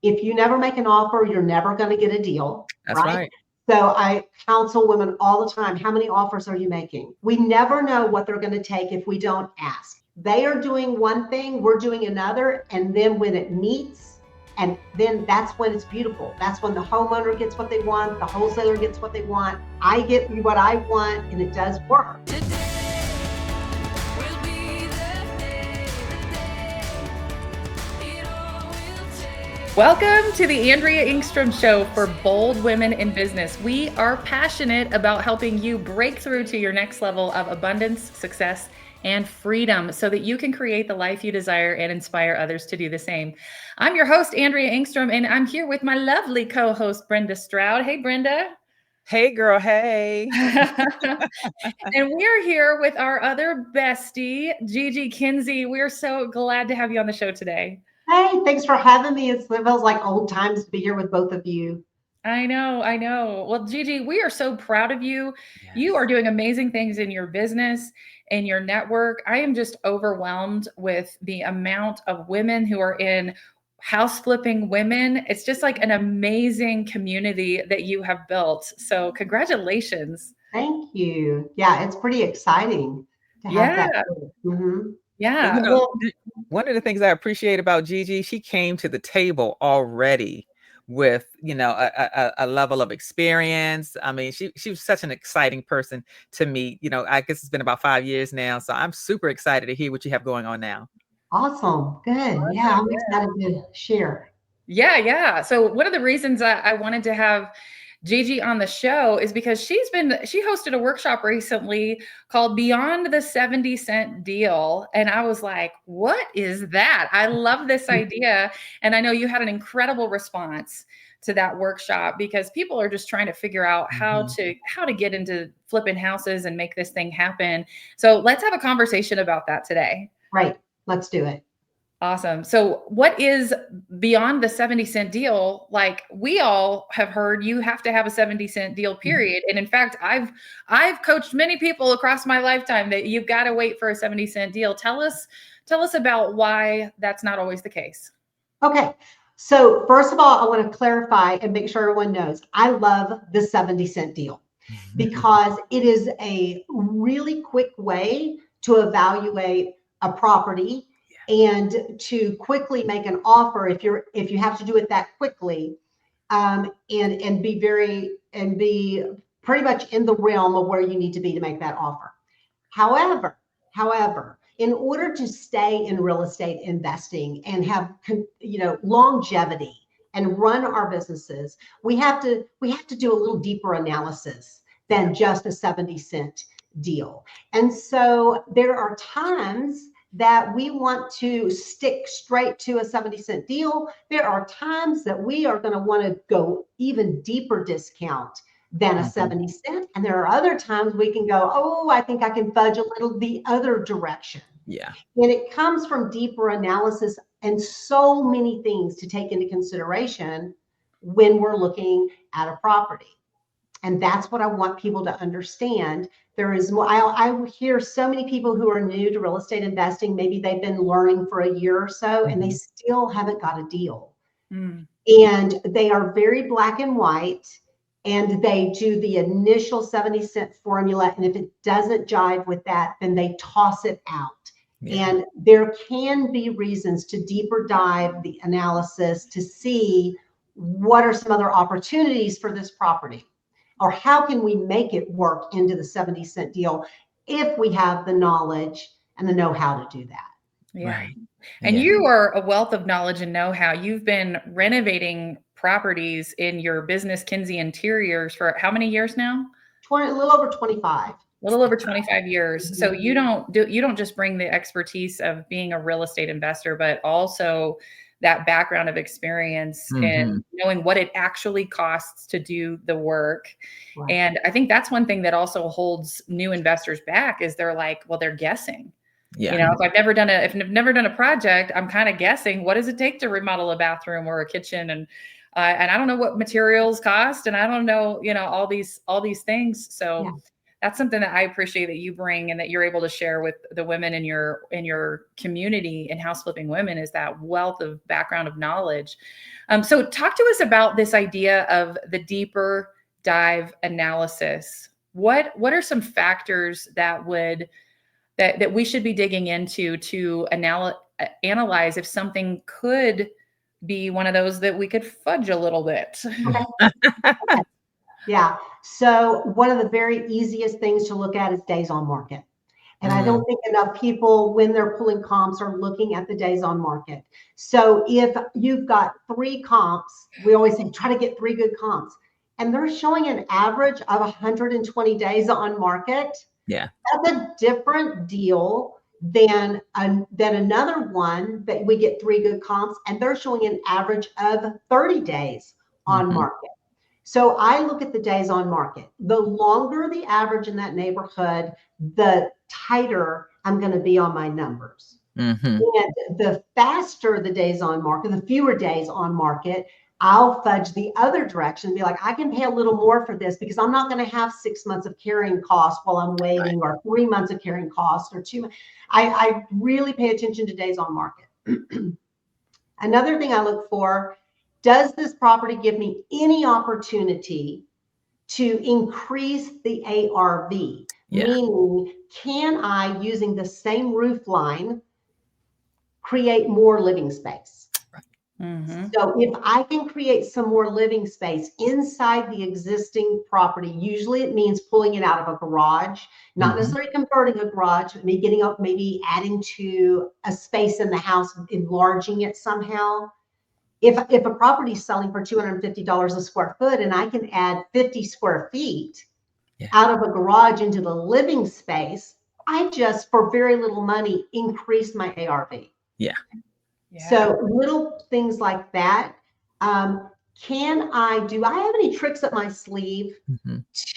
If you never make an offer, you're never going to get a deal, That's right? right. So I counsel women all the time, how many offers are you making? We never know what they're going to take if we don't ask. They are doing one thing, we're doing another, and then when it meets, and then that's when it's beautiful. That's when the homeowner gets what they want, the wholesaler gets what they want, I get what I want, and it does work. Welcome to the Andrea Engstrom Show for bold women in business. We are passionate about helping you break through to your next level of abundance, success, and freedom so that you can create the life you desire and inspire others to do the same. I'm your host, Andrea Engstrom, and I'm here with my lovely co-host, Brenda Stroud. Hey, Brenda. Hey, girl. Hey. And we're here with our other bestie, Gigi Kinsey. We're so glad to have you on the show today. Hey, thanks for having me. It feels like old times to be here with both of you. I know. Well, Gigi, we are so proud of you. Yes. You are doing amazing things in your business and your network. I am just overwhelmed with the amount of women who are in house flipping women. It's just like an amazing community that you have built. So congratulations. Thank you. Yeah, it's pretty exciting to have that. Mm-hmm. Yeah. And, Well, one of the things I appreciate about Gigi, she came to the table already with, a level of experience. I mean, she was such an exciting person to meet. I guess it's been about 5 years now. So I'm super excited to hear what you have going on now. Awesome. Good. Yeah, I'm excited to share. Yeah. So one of the reasons I wanted to have Gigi on the show is because she hosted a workshop recently called Beyond the 70-Cent Deal. And I was like, what is that? I love this idea. And I know you had an incredible response to that workshop because people are just trying to figure out how to get into flipping houses and make this thing happen. So let's have a conversation about that today. Right. Let's do it. Awesome. So what is Beyond the 70-Cent Deal? Like, we all have heard you have to have a 70-cent deal, period. And in fact, I've coached many people across my lifetime that you've got to wait for a 70-cent deal. Tell us about why that's not always the case. Okay. So first of all, I want to clarify and make sure everyone knows I love the 70-cent deal because it is a really quick way to evaluate a property and to quickly make an offer if you have to do it that quickly, and be pretty much in the realm of where you need to be to make that offer. However, in order to stay in real estate investing and have longevity and run our businesses, we have to do a little deeper analysis than just a 70-cent deal. And so there are times that we want to stick straight to a 70-cent deal. There are times that we are going to want to go even deeper discount than a 70-cent. And there are other times we can go, oh, I think I can fudge a little the other direction. Yeah. And it comes from deeper analysis and so many things to take into consideration when we're looking at a property. And that's what I want people to understand. There is more. I hear so many people who are new to real estate investing. Maybe they've been learning for a year or so, and they still haven't got a deal. And they are very black and white, and they do the initial 70-cent formula. And if it doesn't jive with that, then they toss it out. And there can be reasons to deeper dive the analysis to see what are some other opportunities for this property. Or how can we make it work into the 70-cent deal if we have the knowledge and the know-how to do that? Yeah. Right. And you are a wealth of knowledge and know-how. You've been renovating properties in your business, Kinsey Interiors, for how many years now? A little over 25. A little over 25 years. So you don't just bring the expertise of being a real estate investor, but also that background of experience and knowing what it actually costs to do the work. Right. And I think that's one thing that also holds new investors back is they're like, well, they're guessing. Yeah. If I've never done a project, I'm kind of guessing, what does it take to remodel a bathroom or a kitchen? And I don't know what materials cost, and I don't know, all these things. So that's something that I appreciate that you bring and that you're able to share with the women in your community and house flipping women, is that wealth of background of knowledge. So talk to us about this idea of the deeper dive analysis. What are some factors that we should be digging into to analyze if something could be one of those that we could fudge a little bit? Okay. Yeah. So one of the very easiest things to look at is days on market. And I don't think enough people, when they're pulling comps, are looking at the days on market. So if you've got 3 comps, we always say try to get 3 good comps, and they're showing an average of 120 days on market. Yeah. That's a different deal than another one that we get 3 good comps and they're showing an average of 30 days on market. So I look at the days on market. The longer the average in that neighborhood, the tighter I'm going to be on my numbers. And the faster the days on market, the fewer days on market, I'll fudge the other direction and be like, I can pay a little more for this because I'm not going to have 6 months of carrying costs while I'm waiting, or 3 months of carrying costs, or 2 months. I really pay attention to days on market. Another thing I look for, does this property give me any opportunity to increase the ARV? Yeah. Meaning, can I, using the same roof line, create more living space? So if I can create some more living space inside the existing property, usually it means pulling it out of a garage, not necessarily converting a garage, but maybe getting up, maybe adding to a space in the house, enlarging it somehow. If a property is selling for $250 a square foot and I can add 50 square feet out of a garage into the living space, I just, for very little money, increase my ARV. Yeah. So little things like that. Can I do I have any tricks up my sleeve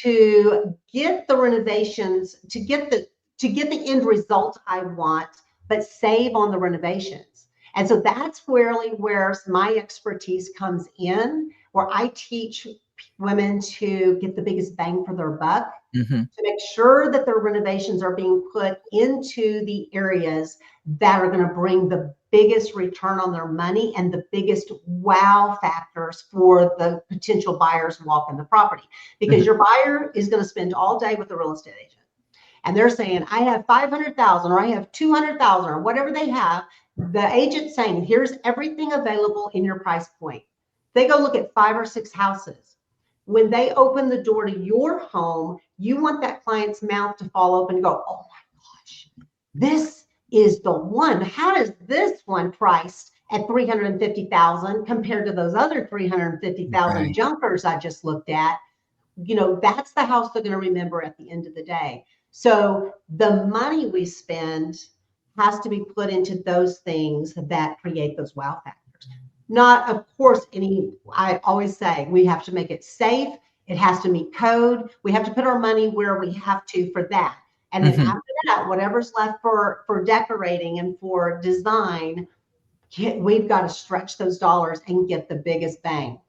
to get the renovations, to get the end result I want, but save on the renovations? And so that's really where my expertise comes in, where I teach women to get the biggest bang for their buck, to make sure that their renovations are being put into the areas that are going to bring the biggest return on their money and the biggest wow factors for the potential buyers walking the property. Because your buyer is going to spend all day with the real estate agent, and they're saying, I have 500,000 or I have 200,000 or whatever they have. The agent saying, here's everything available in your price point. They go look at 5 or 6 houses. When they open the door to your home, you want that client's mouth to fall open and go, oh my gosh, this is the one. How is this one priced at $350,000 compared to those other $350,000 junkers I just looked at? You know, that's the house they're going to remember at the end of the day. So the money we spend has to be put into those things that create those wow factors. Not, of course, I always say we have to make it safe. It has to meet code. We have to put our money where we have to for that. And then after that, whatever's left for decorating and for design, we've got to stretch those dollars and get the biggest bang.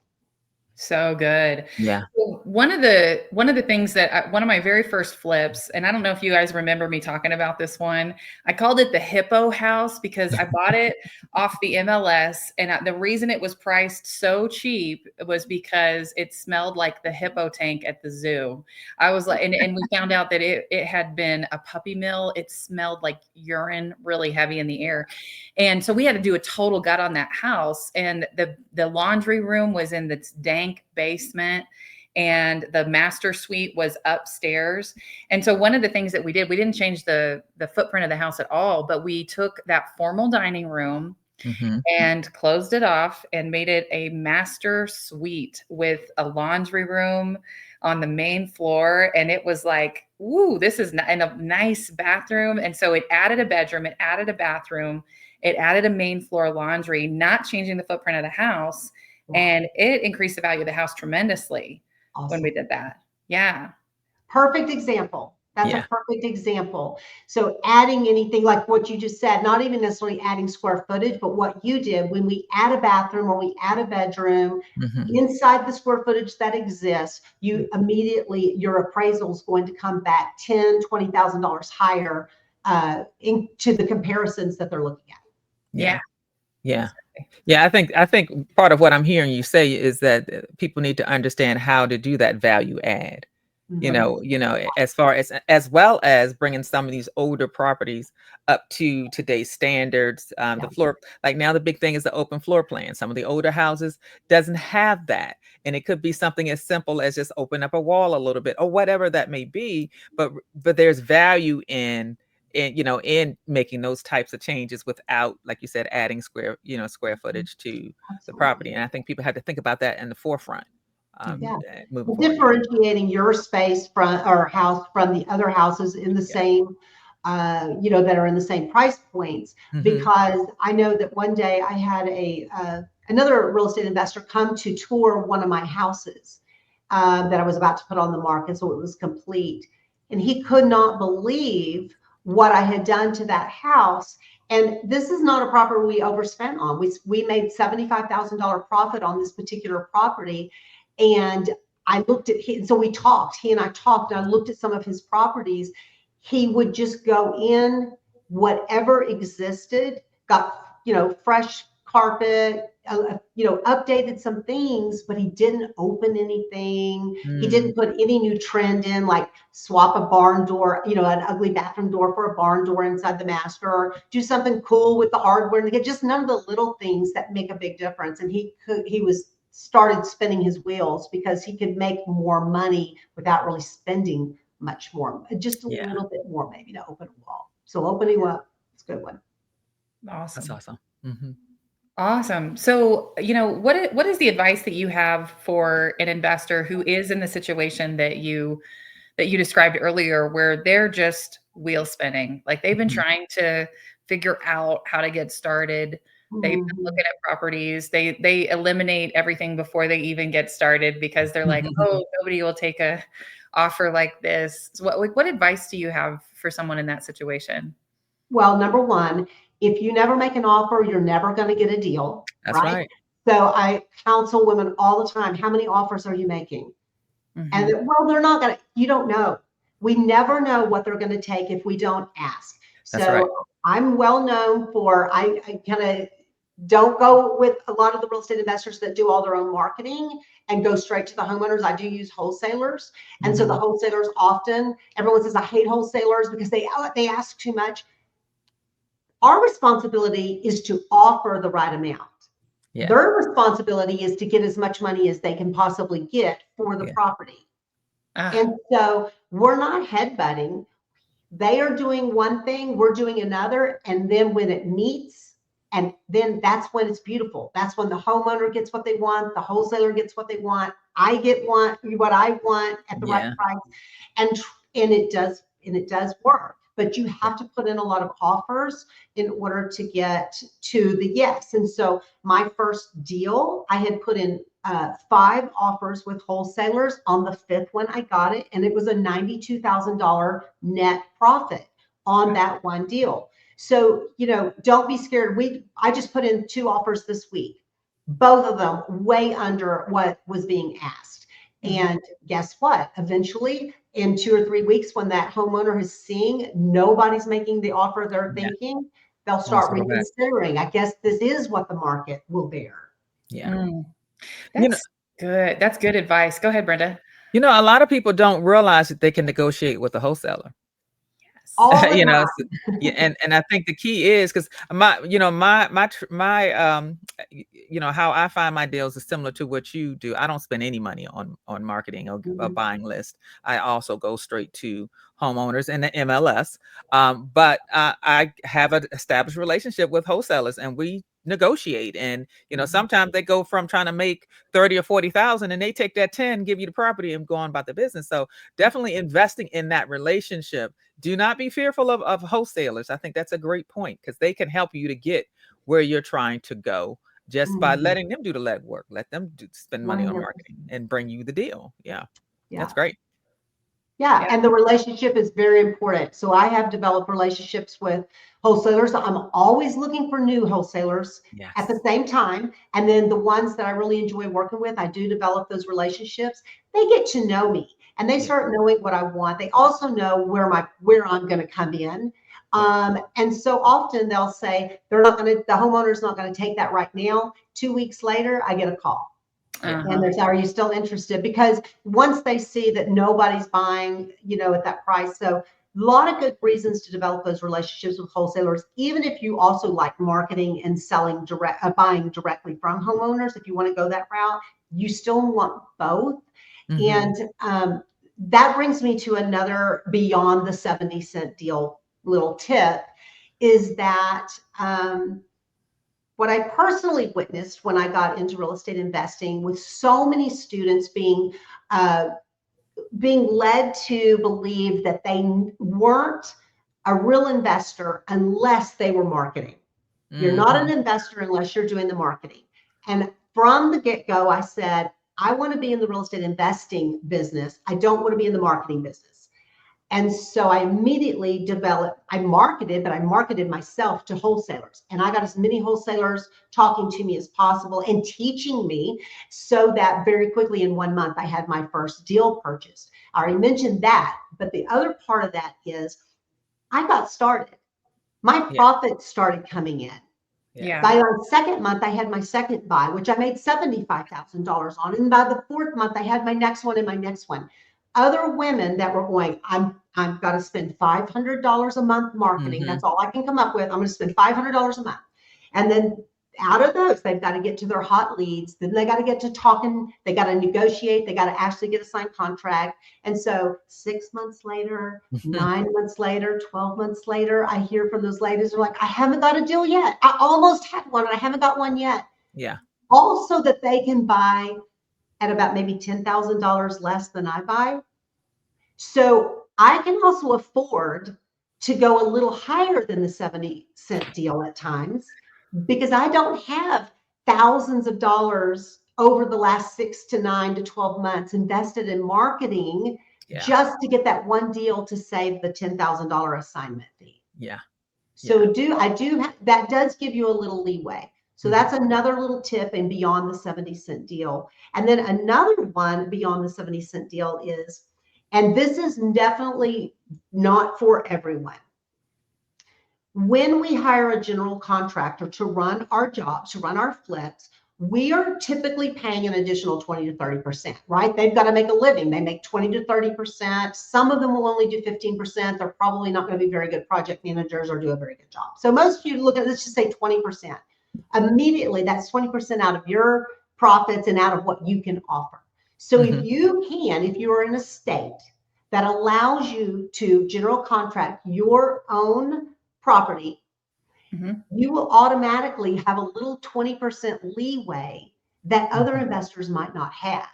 So good. Yeah. One of the things that one of my very first flips, and I don't know if you guys remember me talking about this one, I called it the Hippo House because I bought it off the MLS. And the reason it was priced so cheap was because it smelled like the hippo tank at the zoo. I was like, and we found out that it had been a puppy mill. It smelled like urine, really heavy in the air. And so we had to do a total gut on that house. And the laundry room was in this dank basement, and the master suite was upstairs. And so one of the things that we didn't change the footprint of the house at all, but we took that formal dining room and closed it off and made it a master suite with a laundry room on the main floor. And it was like, ooh, this is in a nice bathroom. And so it added a bedroom, it added a bathroom, it added a main floor laundry, not changing the footprint of the house. And it increased the value of the house tremendously when we did that. Yeah. Perfect example. That's a Yeah. perfect example. So adding anything like what you just said, not even necessarily adding square footage, but what you did when we add a bathroom or we add a bedroom inside the square footage that exists, you immediately, your appraisal is going to come back $10,000, $20,000 higher into the comparisons that they're looking at. Yeah. Yeah. Yeah. I think part of what I'm hearing you say is that people need to understand how to do that value add. As far as well as bringing some of these older properties up to today's standards. The floor, like now the big thing is the open floor plan. Some of the older houses doesn't have that. And it could be something as simple as just open up a wall a little bit or whatever that may be. But there's value in making those types of changes without, like you said, adding square footage to the property. And I think people have to think about that in the forefront. Moving forward. Differentiating your space from or house from the other houses in the same, that are in the same price points. Because I know that one day I had another real estate investor come to tour one of my houses that I was about to put on the market, so it was complete, and he could not believe what I had done to that house. And this is not a property we overspent on. We made $75,000 profit on this particular property. And I looked at him, so he and I talked, and I looked at some of his properties. He would just go in, whatever existed, got, fresh carpet, updated some things, but he didn't open anything. He didn't put any new trend in, like swap a barn door, an ugly bathroom door for a barn door inside the master, or do something cool with the hardware. And just none of the little things that make a big difference. And he started spinning his wheels because he could make more money without really spending much more, just a little bit more maybe to open a wall. So opening up, it's a good one. Awesome. That's awesome. Awesome. So, what is the advice that you have for an investor who is in the situation that you described earlier, where they're just wheel spinning? Like they've been trying to figure out how to get started. They've been looking at properties. They eliminate everything before they even get started because they're like, oh, nobody will take a offer like this. So what advice do you have for someone in that situation? Well, number one, if you never make an offer, you're never going to get a deal. That's right. So I counsel women all the time. How many offers are you making? And they're not going to, you don't know. We never know what they're going to take if we don't ask. That's so right. I'm well known for, I kind of don't go with a lot of the real estate investors that do all their own marketing and go straight to the homeowners. I do use wholesalers. And so the wholesalers often, everyone says, I hate wholesalers because they ask too much. Our responsibility is to offer the right amount. Yeah. Their responsibility is to get as much money as they can possibly get for the property. And so we're not headbutting. They are doing one thing, we're doing another. And then when it meets, and then that's when it's beautiful. That's when the homeowner gets what they want, the wholesaler gets what they want, I get what I want at the right price. And it does work. But you have to put in a lot of offers in order to get to the yes. And so my first deal, I had put in 5 offers with wholesalers. On the 5th one, I got it. And it was a $92,000 net profit on that one deal. So, don't be scared. I just put in 2 offers this week, both of them way under what was being asked. And guess what? Eventually, in 2 or 3 weeks, when that homeowner is seeing nobody's making the offer they're thinking, they'll start reconsidering. I guess this is what the market will bear. Yeah. That's good. That's good advice. Go ahead, Brenda. A lot of people don't realize that they can negotiate with a wholesaler. Yes. And I think the key is because how I find my deals is similar to what you do. I don't spend any money on marketing or a buying list. I also go straight to homeowners and the MLS. But I have an established relationship with wholesalers, and we negotiate. And sometimes they go from trying to make 30 or 40,000, and they take that 10, give you the property, and go on about the business. So definitely investing in that relationship. Do not be fearful of wholesalers. I think that's a great point, because they can help you to get where you're trying to go just by letting them do the legwork. Let them spend money on marketing and bring you the deal. Yeah. That's great. Yeah, and the relationship is very important. So I have developed relationships with wholesalers. I'm always looking for new wholesalers at the Yes. same time. And then the ones that I really enjoy working with, I do develop those relationships. They get to know me and they Yeah. start knowing what I want. They also know where I'm going to come in. Yeah. And so often they'll say the homeowner's not going to take that right now. 2 weeks later, I get a call. Yeah. And there's, are you still interested? Because once they see that nobody's buying, at that price. So a lot of good reasons to develop those relationships with wholesalers, even if you also like marketing and selling buying directly from homeowners. If you want to go that route, you still want both. And that brings me to another beyond the 70-cent deal little tip is that what I personally witnessed when I got into real estate investing with so many students being led to believe that they weren't a real investor unless they were marketing. You're not an investor unless you're doing the marketing. And from the get-go, I said, I want to be in the real estate investing business. I don't want to be in the marketing business. And so I immediately I marketed myself to wholesalers. And I got as many wholesalers talking to me as possible and teaching me so that very quickly in 1 month, I had my first deal purchased. I already mentioned that. But the other part of that is I got started. My profits started coming in. Yeah. By the second month, I had my second buy, which I made $75,000 on. And by the fourth month, I had my next one and my next one. Other women that were going, I've got to spend $500 a month marketing. That's all I can come up with. I'm going to spend $500 a month. And then out of those, they've got to get to their hot leads. Then they got to get to talking. They got to negotiate. They got to actually get a signed contract. And so 6 months later, 9 months later, 12 months later, I hear from those ladies who are like, I haven't got a deal yet. I almost had one and I haven't got one yet. Yeah. Also that they can buy at about maybe $10,000 less than I buy. So I can also afford to go a little higher than the 70-cent deal at times because I don't have thousands of dollars over the last 6 to 9 to 12 months invested in marketing just to get that one deal to save the $10,000 assignment fee. Yeah. So that does give you a little leeway. So that's another little tip and beyond the 70-cent deal. And then another one beyond the 70-cent deal is, and this is definitely not for everyone. When we hire a general contractor to run our jobs, to run our flips, we are typically paying an additional 20 to 30%, right? They've got to make a living. They make 20 to 30%. Some of them will only do 15%. They're probably not going to be very good project managers or do a very good job. So most of you look at, let's just say 20%. Immediately, that's 20% out of your profits and out of what you can offer. So if you are in a state that allows you to general contract your own property, you will automatically have a little 20% leeway that other investors might not have,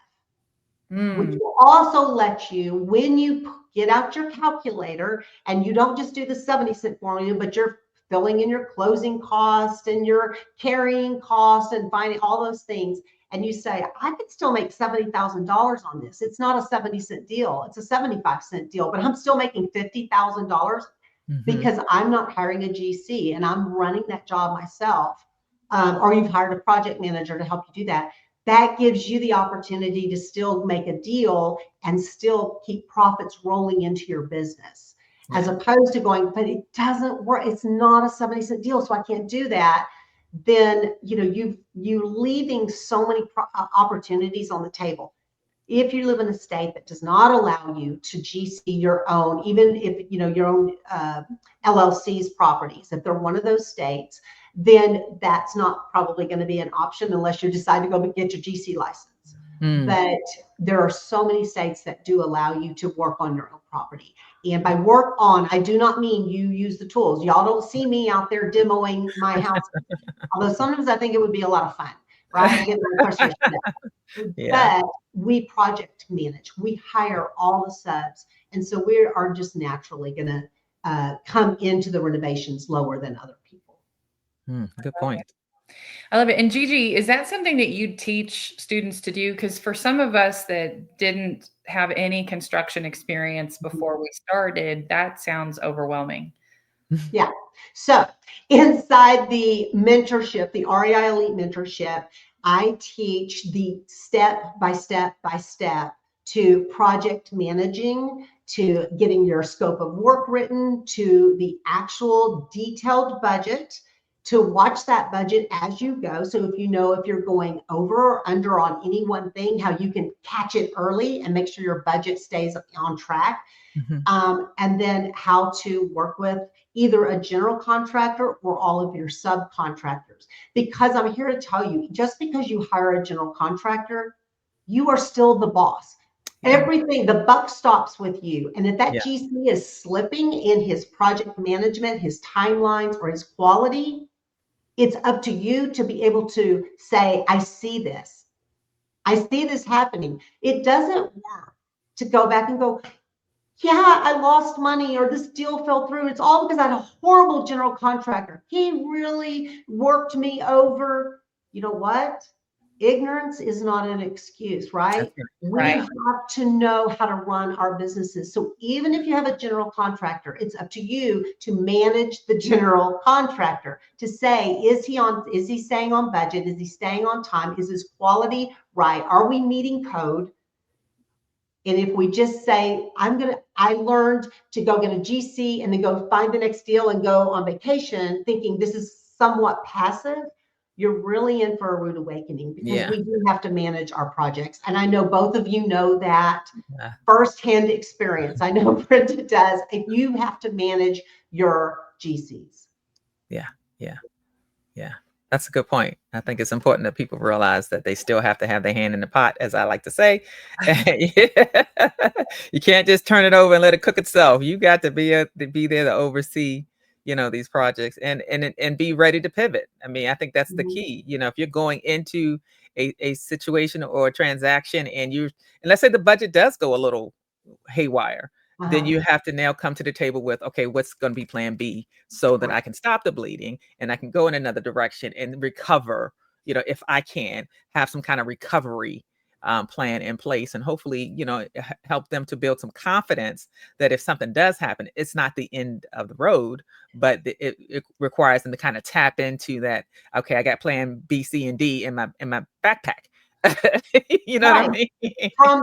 which will also let you, when you get out your calculator and you don't just do the 70-cent formula, but you're filling in your closing cost and your carrying cost and finding all those things. And you say, I could still make $70,000 on this. It's not a 70-cent deal. It's a 75-cent deal, but I'm still making $50,000 because I'm not hiring a GC and I'm running that job myself. Or you've hired a project manager to help you do that. That gives you the opportunity to still make a deal and still keep profits rolling into your business. As opposed to going, but it doesn't work. It's not a 70-cent deal, so I can't do that. Then, you're leaving so many opportunities on the table. If you live in a state that does not allow you to GC your own, even if, your own LLC's properties, if they're one of those states, then that's not probably going to be an option unless you decide to go get your GC license. But there are so many states that do allow you to work on your own property. And by work on, I do not mean you use the tools. Y'all don't see me out there demoing my house. Although sometimes I think it would be a lot of fun, right? Getting my frustration out. But we project manage. We hire all the subs. And so we are just naturally going to come into the renovations lower than other people. Good point. I love it. And Gigi, is that something that you teach students to do? Because for some of us that didn't have any construction experience before we started, that sounds overwhelming. Yeah. So inside the mentorship, the REI Elite mentorship, I teach the step by step by step to project managing, to getting your scope of work written, to the actual detailed budget, to watch that budget as you go. So if you know if you're going over or under on any one thing, how you can catch it early and make sure your budget stays on track. And then how to work with either a general contractor or all of your subcontractors. Because I'm here to tell you, just because you hire a general contractor, you are still the boss. Yeah. Everything, the buck stops with you. And if that Yeah. GC is slipping in his project management, his timelines, or his quality, it's up to you to be able to say, I see this. I see this happening. It doesn't work to go back and go, yeah, I lost money or this deal fell through. It's all because I had a horrible general contractor. He really worked me over. You know what? Ignorance is not an excuse, right? We Right. have to know how to run our businesses. So even if you have a general contractor, it's up to you to manage the general contractor, to say, is he staying on budget? Is he staying on time? Is his quality right? Are we meeting code? And if we just say, I learned to go get a GC and then go find the next deal and go on vacation, thinking this is somewhat passive, you're really in for a rude awakening, because we do have to manage our projects. And I know both of you know that firsthand experience. I know Brenda does. If you have to manage your GCs. Yeah. That's a good point. I think it's important that people realize that they still have to have their hand in the pot, as I like to say. You can't just turn it over and let it cook itself. You got to be there to oversee, these projects and be ready to pivot. I mean, I think that's the key. If you're going into a situation or a transaction and let's say the budget does go a little haywire, then you have to now come to the table with, okay, what's going to be plan B so that I can stop the bleeding and I can go in another direction and recover, if I can have some kind of recovery plan in place, and hopefully, help them to build some confidence that if something does happen, it's not the end of the road, but it requires them to kind of tap into that. Okay, I got plan B, C, and D in my backpack. You know what I mean?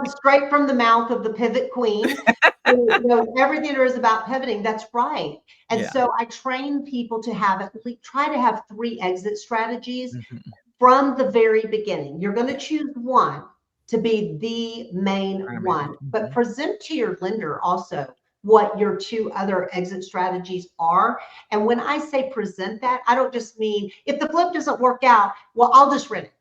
Straight from the mouth of the pivot queen. Everything there is about pivoting. That's right. And so I train people to try to have 3 exit strategies from the very beginning. You're going to choose one to be the main one, but present to your lender also what your 2 other exit strategies are. And when I say present that, I don't just mean if the flip doesn't work out, well, I'll just rent it.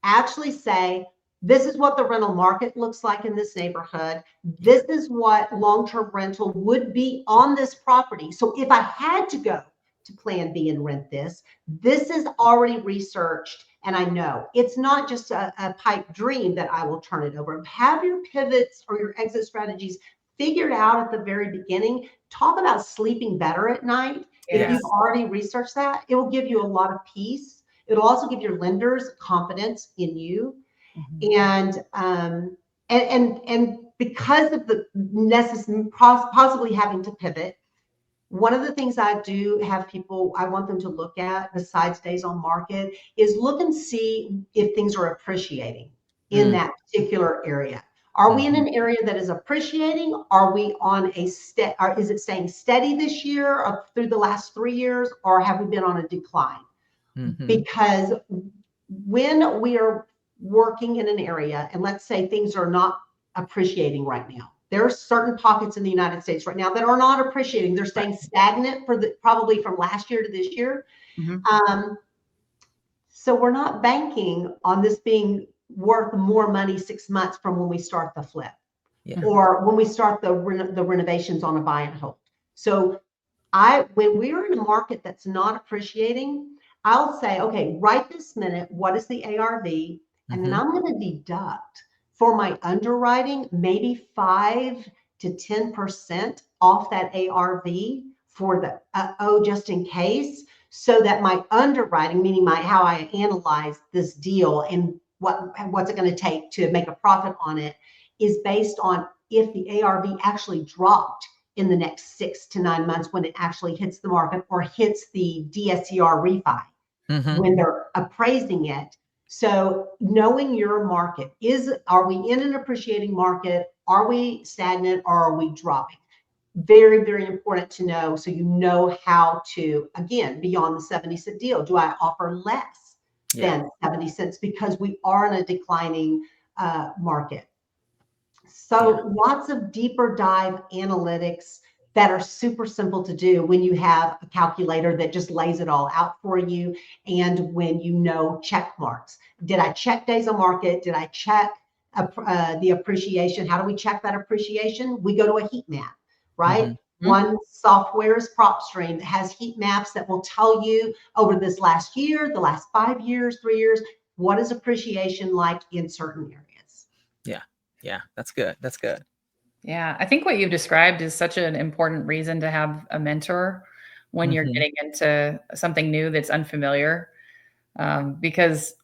Actually say, this is what the rental market looks like in this neighborhood. This is what long-term rental would be on this property. So if I had to go to plan B and rent this is already researched. And I know it's not just a pipe dream that I will turn it over. Have your pivots or your exit strategies figured out at the very beginning. Talk about sleeping better at night. If you've already researched that, it will give you a lot of peace. It'll also give your lenders confidence in you. And because of the necessary possibly having to pivot, one of the things I do have people, I want them to look at besides days on market is look and see if things are appreciating in that particular area. Are we in an area that is appreciating? Are we on is it staying steady this year or through the last 3 years, or have we been on a decline? Because when we are working in an area, and let's say things are not appreciating right now, there are certain pockets in the United States right now that are not appreciating. They're staying stagnant probably from last year to this year. So we're not banking on this being worth more money 6 months from when we start the flip or when we start the renovations on a buy and hold. So when we're in a market that's not appreciating, I'll say, okay, right this minute, what is the ARV? And then I'm going to deduct for my underwriting, maybe 5 to 10% off that ARV for the, just in case. so that my underwriting, meaning how I analyze this deal and what's it going to take to make a profit on it, is based on if the ARV actually dropped in the next 6 to 9 months when it actually hits the market or hits the DSCR refi when they're appraising it. So knowing your market, are we in an appreciating market? Are we stagnant, or are we dropping? Very, very important to know, so you know how to, again, beyond the 70-cent deal, do I offer less than 70 cents because we are in a declining market? So lots of deeper dive analytics that are super simple to do when you have a calculator that just lays it all out for you, and when you know check marks. Did I check days on market? Did I check the appreciation? How do we check that appreciation? We go to a heat map, right? One software is PropStream that has heat maps that will tell you over this last year, the last 5 years, 3 years, what is appreciation like in certain areas. Yeah, that's good. That's good. Yeah, I think what you've described is such an important reason to have a mentor when you're getting into something new that's unfamiliar, because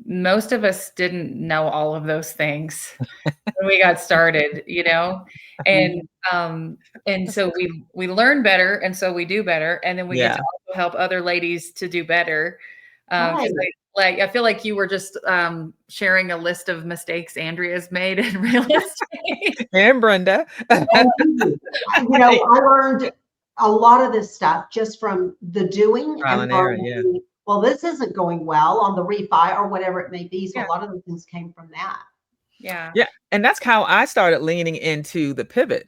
most of us didn't know all of those things when we got started, and so we learn better, and so we do better, and then we get to also help other ladies to do better. I feel like you were just sharing a list of mistakes Andrea's made in real estate. And Brenda. I learned a lot of this stuff just from the doing and learning. Well, this isn't going well on the refi or whatever it may be. So a lot of the things came from that. Yeah. And that's how I started leaning into the pivot.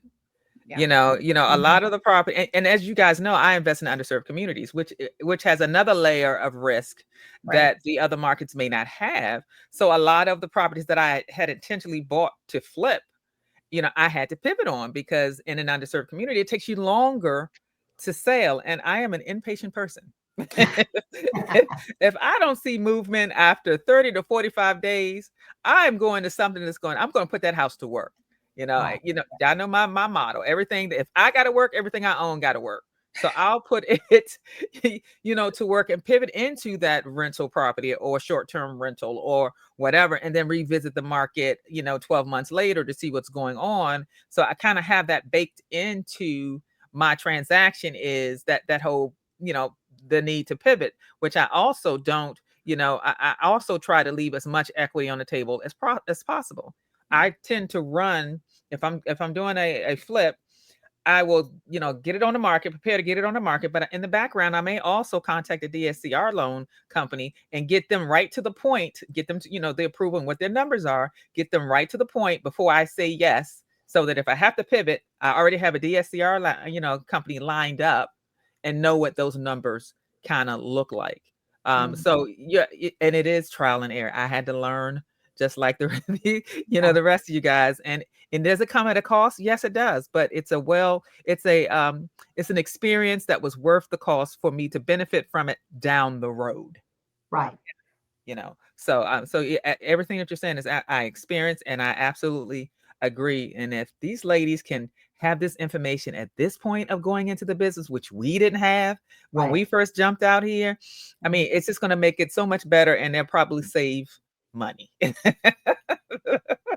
A lot of the property, and as you guys know, I invest in underserved communities, which has another layer of risk that the other markets may not have. So a lot of the properties that I had intentionally bought to flip, I had to pivot on, because in an underserved community, it takes you longer to sell. And I am an impatient person. If I don't see movement after 30 to 45 days, I'm going to something I'm going to put that house to work. Y'all know my motto. Everything, if I got to work, everything I own got to work. So I'll put it, to work and pivot into that rental property or short-term rental or whatever, and then revisit the market, 12 months later to see what's going on. So I kind of have that baked into my transaction, is that whole, the need to pivot, which I also don't, I also try to leave as much equity on the table as possible. I tend to run, if I'm doing a flip, I will, get it on the market, prepare to get it on the market. But in the background, I may also contact a DSCR loan company and get them right to the point, get them to, the approval and what their numbers are, get them right to the point before I say yes. So that if I have to pivot, I already have a DSCR, company lined up and know what those numbers kind of look like. So and it is trial and error. I had to learn, just like the rest of you guys. And does it come at a cost? Yes, it does. But it's an experience that was worth the cost for me to benefit from it down the road. Right. So everything that you're saying is I experience, and I absolutely agree. And if these ladies can have this information at this point of going into the business, which we didn't have when we first jumped out here, I mean, it's just going to make it so much better, and they'll probably save money.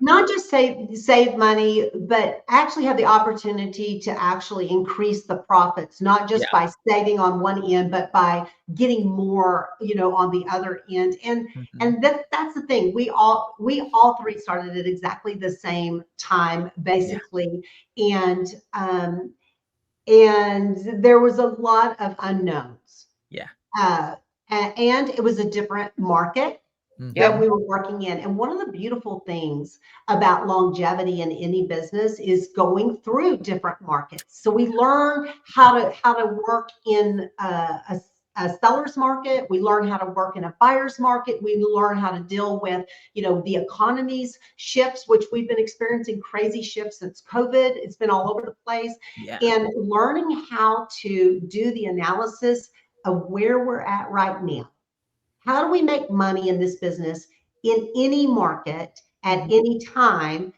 Not just save money, but actually have the opportunity to actually increase the profits, not just by saving on one end, but by getting more, on the other end. And that's the thing. We all three started at exactly the same time, basically. And there was a lot of unknowns. And it was a different market that we were working in. And one of the beautiful things about longevity in any business is going through different markets. So we learn how to work in a seller's market. We learn how to work in a buyer's market. We learn how to deal with, the economy's shifts, which we've been experiencing crazy shifts since COVID. It's been all over the place. And learning how to do the analysis of where we're at right now. How do we make money in this business in any market at any time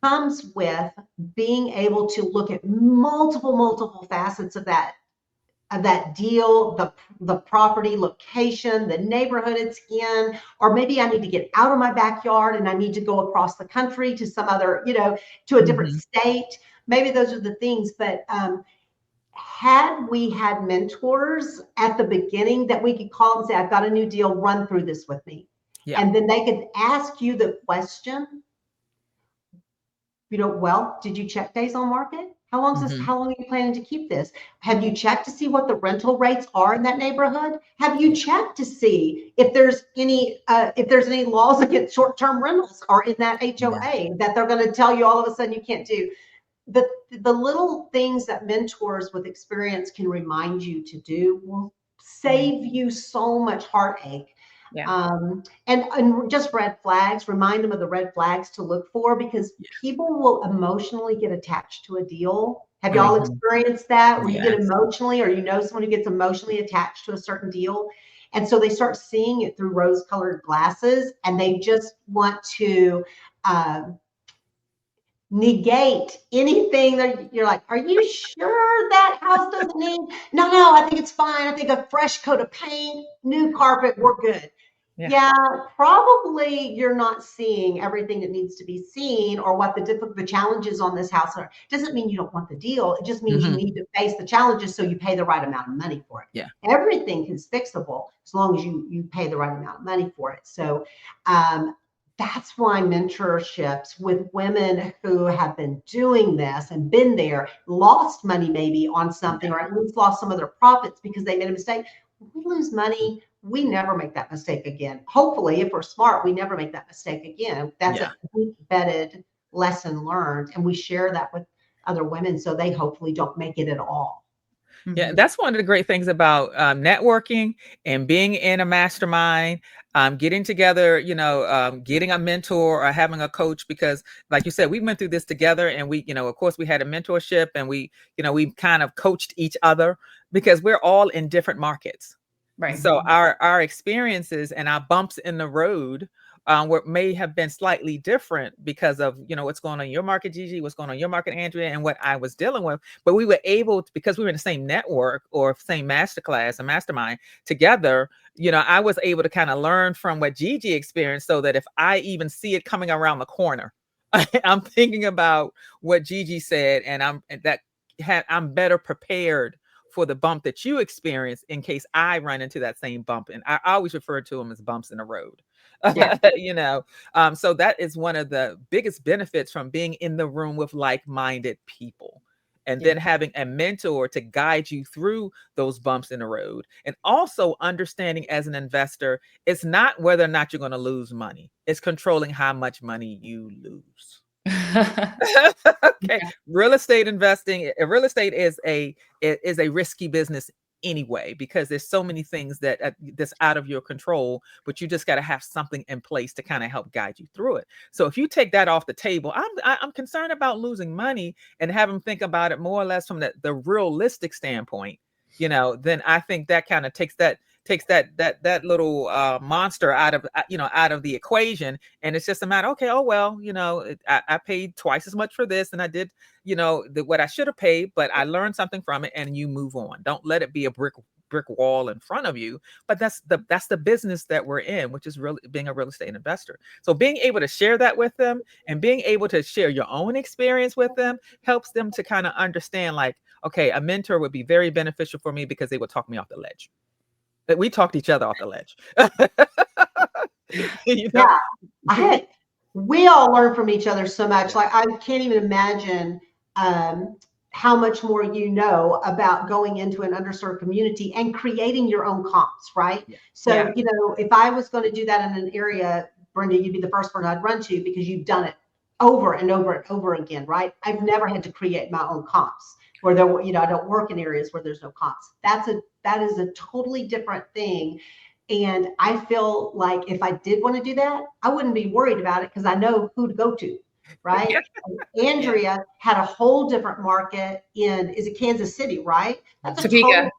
comes with being able to look at multiple facets of that of that deal, the property location, the neighborhood it's in, or maybe I need to get out of my backyard and I need to go across the country to some other, to a different state. Maybe those are the things. But had we had mentors at the beginning that we could call and say, I've got a new deal, run through this with me. Yeah. And then they could ask you the question, well, did you check days on market? How long is this? How long are you planning to keep this? Have you checked to see what the rental rates are in that neighborhood? Have you checked to see if there's any laws against short-term rentals or in that HOA that they're going to tell you all of a sudden you can't do? The little things that mentors with experience can remind you to do will save you so much heartache. Yeah. And just red flags, remind them of the red flags to look for, because people will emotionally get attached to a deal. Have y'all experienced that, where you get emotionally, or someone who gets emotionally attached to a certain deal? And so they start seeing it through rose-colored glasses, and they just want to negate anything that you're like, are you sure that house doesn't need? No, I think it's fine. I think a fresh coat of paint, new carpet, we're good. Yeah, probably you're not seeing everything that needs to be seen, or what the challenges on this house are. Doesn't mean you don't want the deal. It just means you need to face the challenges so you pay the right amount of money for it. Yeah, everything is fixable as long as you pay the right amount of money for it. So that's why mentorships with women who have been doing this and been there, lost money maybe on something, or at least lost some of their profits because they made a mistake. When we lose money, we never make that mistake again. Hopefully, if we're smart, we never make that mistake again. That's a deep-bedded lesson learned, and we share that with other women so they hopefully don't make it at all. Yeah, that's one of the great things about networking and being in a mastermind, getting together, getting a mentor or having a coach, because like you said, we went through this together, and we, of course we had a mentorship, and we kind of coached each other because we're all in different markets. Right. So our experiences and our bumps in the road may have been slightly different because of, what's going on in your market, Gigi, what's going on in your market, Andrea, and what I was dealing with. But we were able to, because we were in the same network or same masterclass and mastermind together, I was able to kind of learn from what Gigi experienced, so that if I even see it coming around the corner, I'm thinking about what Gigi said, and I'm better prepared for the bump that you experience in case I run into that same bump. And I always refer to them as bumps in the road. Yeah. So that is one of the biggest benefits from being in the room with like-minded people, and then having a mentor to guide you through those bumps in the road. And also understanding, as an investor, it's not whether or not you're going to lose money, it's controlling how much money you lose. Okay. Real estate investing, real estate is a risky business anyway, because there's so many things that's out of your control, but you just got to have something in place to kind of help guide you through it. So if you take that off the table, I'm concerned about losing money, and have them think about it more or less from the realistic standpoint, then I think that kind of takes that little monster out of the equation. And it's just a matter, okay, oh well, I paid twice as much for this, and I did what I should have paid, but I learned something from it, and you move on. Don't let it be a brick wall in front of you. But that's the business that we're in, which is really being a real estate investor. So being able to share that with them, and being able to share your own experience with them, helps them to kind of understand, like, okay, a mentor would be very beneficial for me because they would talk me off the ledge. That we talked each other off the ledge. Yeah, we all learn from each other so much. Like, I can't even imagine how much more about going into an underserved community and creating your own comps, right? Yeah. So, if I was going to do that in an area, Brenda, you'd be the first person I'd run to, because you've done it over and over and over again, right? I've never had to create my own comps, where I don't work in areas where there's no comps. That is a totally different thing. And I feel like if I did want to do that, I wouldn't be worried about it, because I know who to go to, right? Andrea had a whole different market is it Kansas City, right? That's Topeka.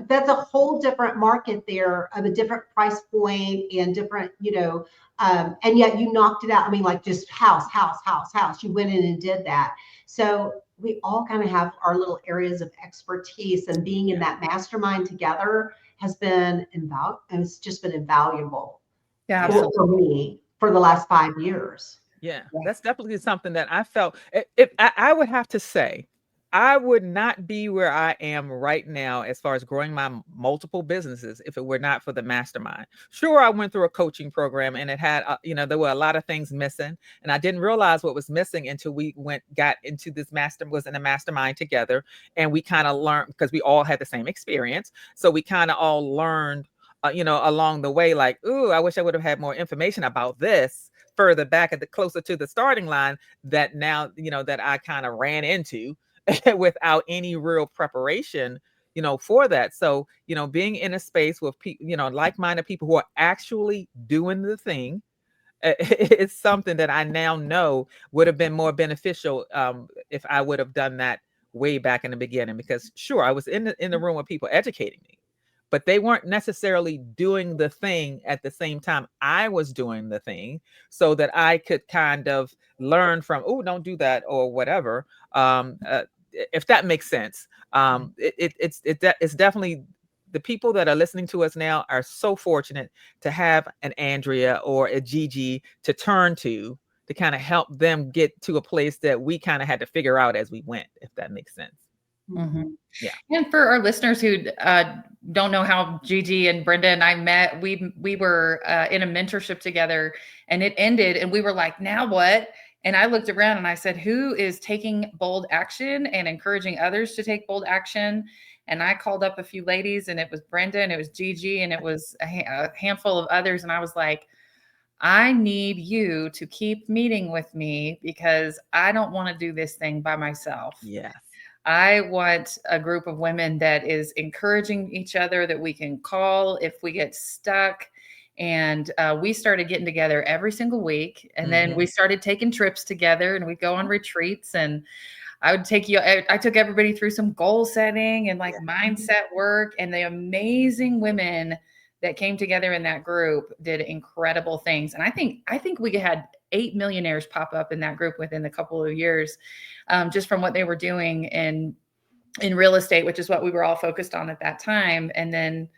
That's a whole different market there, of a different price point and different, and yet you knocked it out. I mean, like, just house. You went in and did that. So we all kind of have our little areas of expertise, and being in that mastermind together has been invaluable. And it's just been invaluable Yeah, for me for the last 5 years. Yeah, that's definitely something that I felt. If I would have to say, I would not be where I am right now as far as growing my multiple businesses if it were not for the mastermind. Sure, I went through a coaching program and it had, there were a lot of things missing, and I didn't realize what was missing until we got into was in a mastermind together, and we kind of learned because we all had the same experience, so we kind of all learned, along the way, like, ooh, I wish I would have had more information about this further back closer to the starting line, that now, that I kind of ran into without any real preparation, for that. So, being in a space with people, like-minded people who are actually doing the thing, it's something that I now know would have been more beneficial if I would have done that way back in the beginning. Because sure, I was in the room with people educating me, but they weren't necessarily doing the thing at the same time I was doing the thing, so that I could kind of learn from, oh, don't do that or whatever. If that makes sense. It's definitely, the people that are listening to us now are so fortunate to have an Andrea or a Gigi to turn to kind of help them get to a place that we kind of had to figure out as we went, if that makes sense. Mm-hmm. Yeah. And for our listeners who don't know how Gigi and Brenda and I met, we were in a mentorship together, and it ended, and we were like, now what? And I looked around and I said, who is taking bold action and encouraging others to take bold action? And I called up a few ladies, and it was Brenda and it was Gigi and it was a handful of others. And I was like, I need you to keep meeting with me because I don't want to do this thing by myself. Yes. I want a group of women that is encouraging each other, that we can call if we get stuck. And we started getting together every single week. And then we started taking trips together, and we'd go on retreats, and I took everybody through some goal setting and like mindset work, and the amazing women that came together in that group did incredible things. And I think we had 8 millionaires pop up in that group within a couple of years, just from what they were doing in real estate, which is what we were all focused on at that time. And then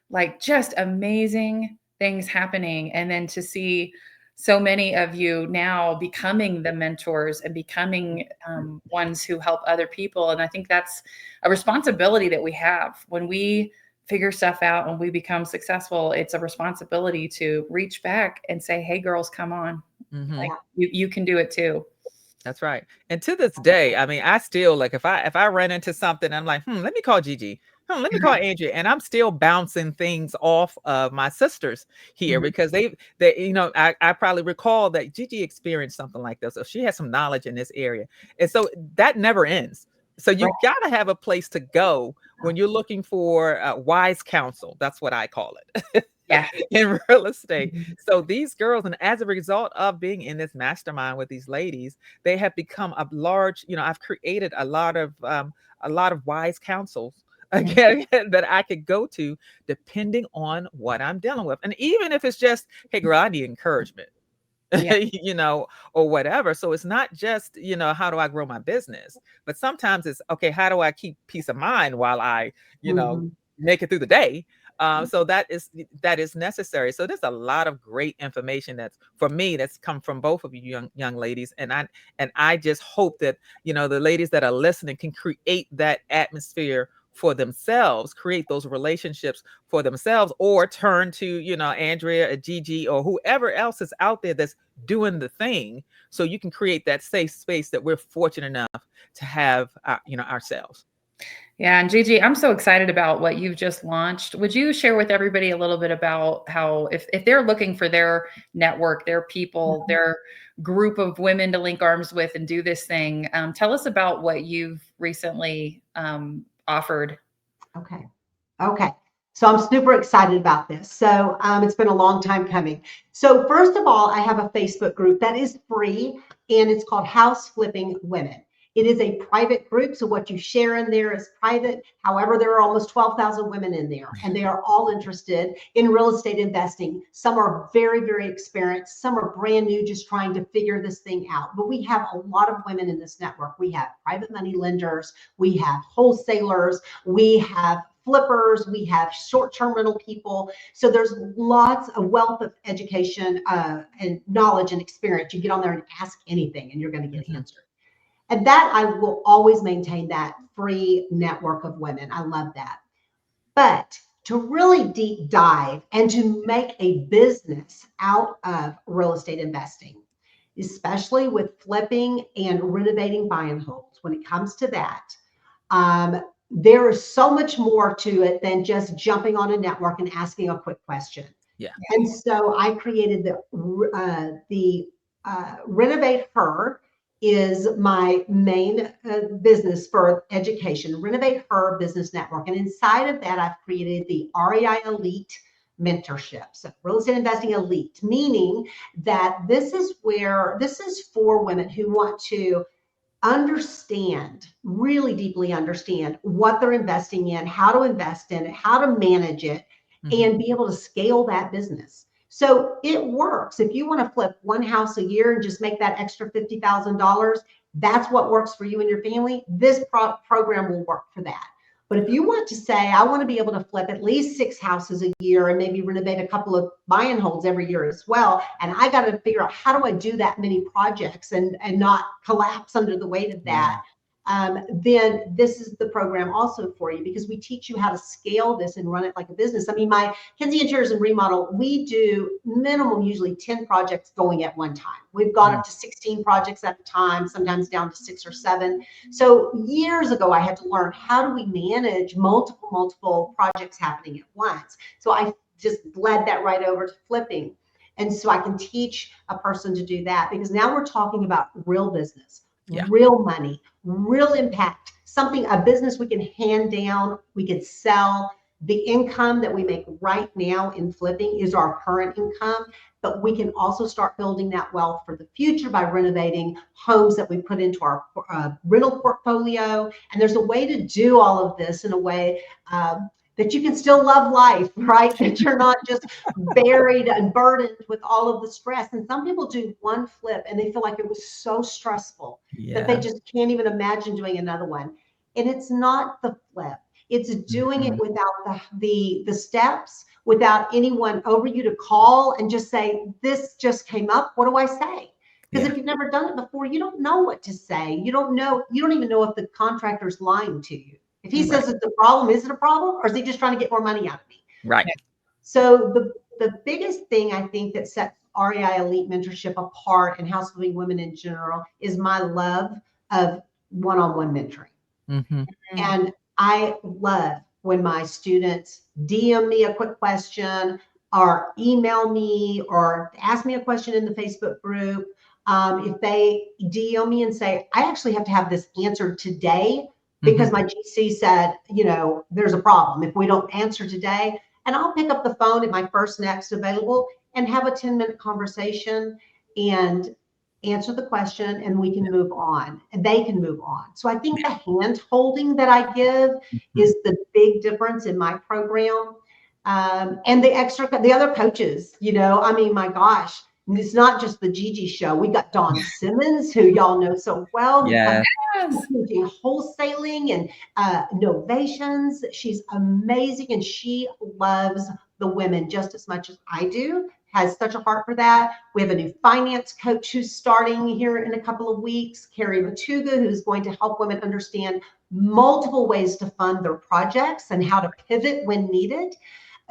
like just amazing things happening. And then to see so many of you now becoming the mentors and becoming ones who help other people. And I think that's a responsibility that we have when we figure stuff out and we become successful. It's a responsibility to reach back and say, hey, girls, come on. Like you can do it too. That's right. And to this day, I mean, I still, like, if I run into something, I'm like, let me call Gigi. Let me call Andrea. And I'm still bouncing things off of my sisters here because they I probably recall that Gigi experienced something like this. So she has some knowledge in this area. And so that never ends. So you got to have a place to go when you're looking for wise counsel. That's what I call it. In real estate. So these girls, and as a result of being in this mastermind with these ladies, they have become a large, I've created a lot of wise counsels again that I could go to depending on what I'm dealing with. And even if it's just, hey girl, I need encouragement. Or whatever. So it's not just, how do I grow my business? But sometimes it's, okay, how do I keep peace of mind while I, make it through the day? So that is necessary. So there's a lot of great information that's come from both of you young ladies. And I just hope that, the ladies that are listening can create that atmosphere for themselves, create those relationships for themselves, or turn to, Andrea or Gigi or whoever else is out there that's doing the thing. So you can create that safe space that we're fortunate enough to have, ourselves. Yeah. And Gigi, I'm so excited about what you've just launched. Would you share with everybody a little bit about how, if they're looking for their network, their people, their group of women to link arms with and do this thing, tell us about what you've recently offered. Okay. So I'm super excited about this. So it's been a long time coming. So first of all, I have a Facebook group that is free, and it's called House Flipping Women. It is a private group, so what you share in there is private. However, there are almost 12,000 women in there, and they are all interested in real estate investing. Some are very, very experienced. Some are brand new, just trying to figure this thing out. But we have a lot of women in this network. We have private money lenders. We have wholesalers. We have flippers. We have short-term rental people. So there's lots of wealth of education and knowledge and experience. You get on there and ask anything, and you're going to get answered. And that I will always maintain that free network of women. I love that. But to really deep dive and to make a business out of real estate investing, especially with flipping and renovating buy and holds, when it comes to that, there is so much more to it than just jumping on a network and asking a quick question. Yeah. And so I created the Renovate Her is my main business for education, Renovate Her Business Network. And inside of that, I've created the REI Elite Mentorship. So Real Estate Investing Elite, meaning that this is for women who want to understand, really deeply understand what they're investing in, how to invest in it, how to manage it, and be able to scale that business. So it works. If you want to flip one house a year and just make that extra $50,000, that's what works for you and your family. This program will work for that. But if you want to say, I want to be able to flip at least 6 houses a year and maybe renovate a couple of buy and holds every year as well, and I got to figure out how do I do that many projects and not collapse under the weight of that, then this is the program also for you, because we teach you how to scale this and run it like a business. I mean, my Kinsey Interiors and Remodel, we do minimum, usually 10 projects going at one time. We've gone up to 16 projects at a time, sometimes down to 6 or 7. So years ago, I had to learn, how do we manage multiple projects happening at once? So I just bled that right over to flipping. And so I can teach a person to do that, because now we're talking about real business. Real money, real impact, a business we can hand down, we can sell. The income that we make right now in flipping is our current income, but we can also start building that wealth for the future by renovating homes that we put into our rental portfolio. And there's a way to do all of this in a way that you can still love life, right? That you're not just buried and burdened with all of the stress. And some people do one flip and they feel like it was so stressful that they just can't even imagine doing another one. And it's not the flip. It's doing it without the steps, without anyone over you to call and just say, this just came up. What do I say? Because if you've never done it before, you don't know what to say. You don't even know if the contractor's lying to you. If he says it's a problem, is it a problem? Or is he just trying to get more money out of me? Right. So the biggest thing I think that sets REI Elite Mentorship apart and house flipping women in general is my love of one-on-one mentoring. And I love when my students DM me a quick question or email me or ask me a question in the Facebook group. If they DM me and say, I actually have to have this answered today, because my GC said, there's a problem if we don't answer today. And I'll pick up the phone at my first next available and have a 10-minute conversation and answer the question, and we can move on, and they can move on. So I think the hand holding that I give is the big difference in my program. And the other coaches, I mean, my gosh, it's not just the Gigi show. We got Dawn Simmons, who y'all know so well. Yeah. Teaching wholesaling and novations. She's amazing, and she loves the women just as much as I do. Has such a heart for that. We have a new finance coach who's starting here in a couple of weeks, Carrie Matuga, who's going to help women understand multiple ways to fund their projects and how to pivot when needed.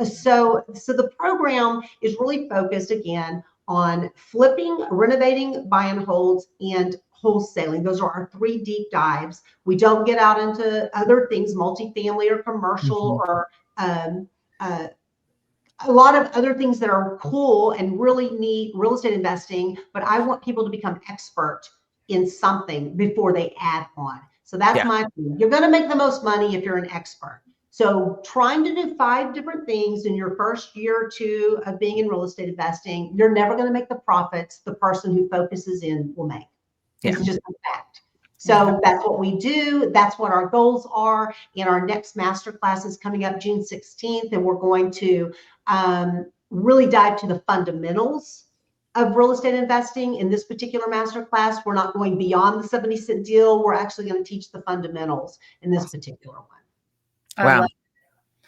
So the program is really focused again on flipping, renovating, buy and holds, and wholesaling. Those are our 3 deep dives. We don't get out into other things, multifamily or commercial or a lot of other things that are cool and really neat real estate investing, but I want people to become expert in something before they add on. So that's my thing. You're going to make the most money if you're an expert. So trying to do 5 different things in your first year or 2 of being in real estate investing, you're never going to make the profits the person who focuses in will make. It's just a fact. So that's what we do. That's what our goals are. In our next masterclass is coming up June 16th, and we're going to really dive to the fundamentals of real estate investing. In this particular masterclass, we're not going beyond the 70-cent deal. We're actually going to teach the fundamentals in this particular one. Wow,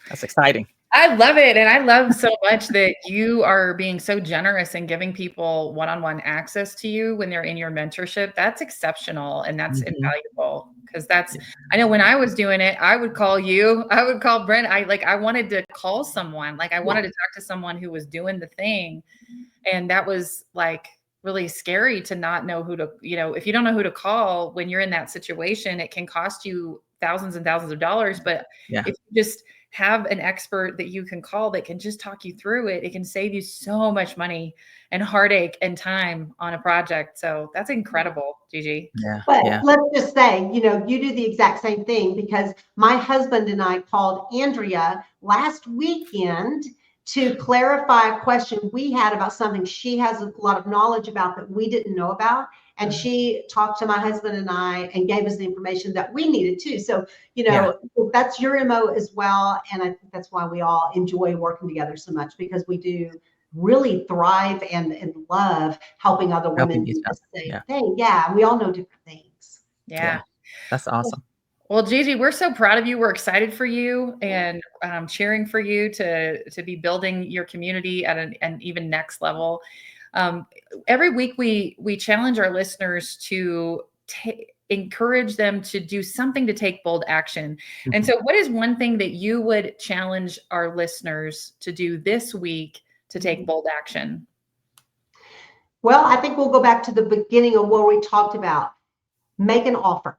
that's exciting. I love it. And I love so much that you are being so generous and giving people one-on-one access to you when they're in your mentorship. That's exceptional. And that's invaluable, because I know when I was doing it, I would call you, I would call Brent. I wanted to call someone, I wanted to talk to someone who was doing the thing. And that was really scary to not know who to, if you don't know who to call when you're in that situation, it can cost you thousands and thousands of dollars. But if you just have an expert that you can call that can just talk you through it, it can save you so much money and heartache and time on a project. So that's incredible, Gigi. But let's just say, you do the exact same thing, because my husband and I called Andrea last weekend to clarify a question we had about something she has a lot of knowledge about that we didn't know about. And she talked to my husband and I and gave us the information that we needed too. So, that's your MO as well. And I think that's why we all enjoy working together so much, because we do really thrive and love helping other women do the same thing. Yeah. We all know different things. Yeah. That's awesome. Well, Gigi, we're so proud of you. We're excited for you and cheering for you to be building your community at an even next level. Every week we challenge our listeners to encourage them to do something to take bold action. And so what is one thing that you would challenge our listeners to do this week to take bold action? Well, I think we'll go back to the beginning of what we talked about. Make an offer.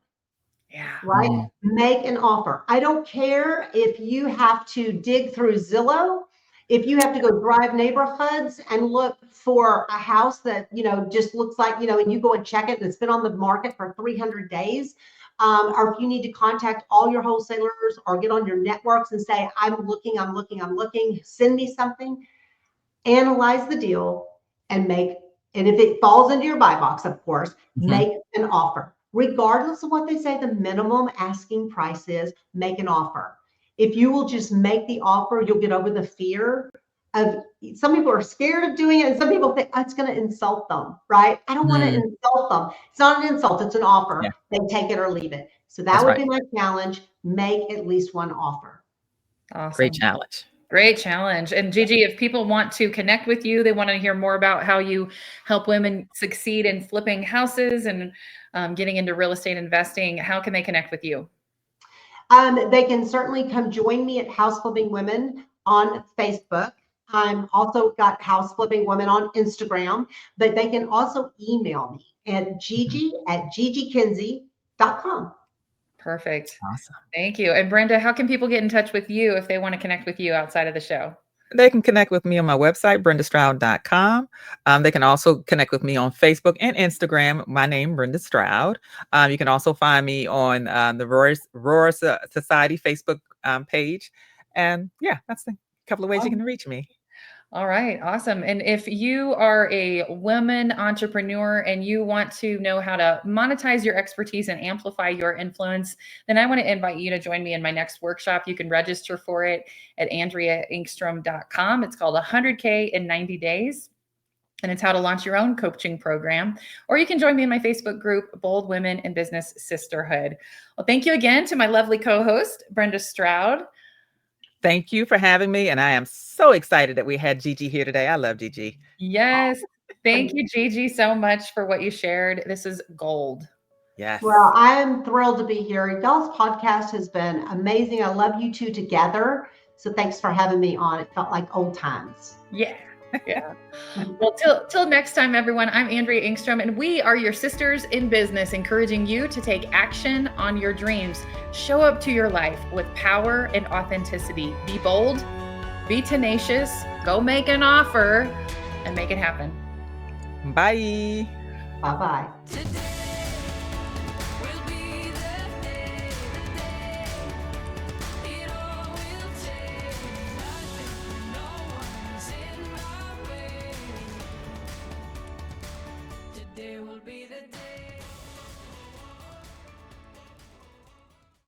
Yeah. Right? Make an offer. I don't care if you have to dig through Zillow, if you have to go drive neighborhoods and look for a house that, just looks like, and you go and check it and it's been on the market for 300 days. Or if you need to contact all your wholesalers or get on your networks and say, I'm looking, send me something, analyze the deal and if it falls into your buy box, of course, make an offer. Regardless of what they say the minimum asking price is, make an offer. If you will just make the offer, you'll get over the fear of, some people are scared of doing it, and some people think, it's going to insult them, right? I don't want to insult them. It's not an insult, it's an offer. Yeah. They take it or leave it. So that would be my challenge. Make at least one offer. Awesome. Great challenge. Great challenge. And Gigi, if people want to connect with you, they want to hear more about how you help women succeed in flipping houses and getting into real estate investing, how can they connect with you? They can certainly come join me at House Flipping Women on Facebook. I'm also got House Flipping Women on Instagram, but they can also email me at gigi@gigikinsey.com. Perfect. Awesome. Thank you. And Brenda, how can people get in touch with you if they want to connect with you outside of the show? They can connect with me on my website, brendastroud.com. They can also connect with me on Facebook and Instagram. My name, Brenda Stroud. You can also find me on the Roar Society Facebook page. And that's the couple of ways you can reach me. All right. Awesome. And if you are a woman entrepreneur and you want to know how to monetize your expertise and amplify your influence, then I want to invite you to join me in my next workshop. You can register for it at andreaengstrom.com. It's called 100K in 90 days. And it's how to launch your own coaching program. Or you can join me in my Facebook group, Bold Women in Business Sisterhood. Well, thank you again to my lovely co-host, Brenda Stroud. Thank you for having me. And I am so excited that we had Gigi here today. I love Gigi. Yes. Thank you, Gigi, so much for what you shared. This is gold. Yes. Well, I am thrilled to be here. Y'all's podcast has been amazing. I love you two together. So thanks for having me on. It felt like old times. Yeah. Yeah. Well, till next time, everyone, I'm Andrea Engstrom, and we are your sisters in business, encouraging you to take action on your dreams. Show up to your life with power and authenticity. Be bold, be tenacious, go make an offer, and make it happen. Bye. Bye-bye.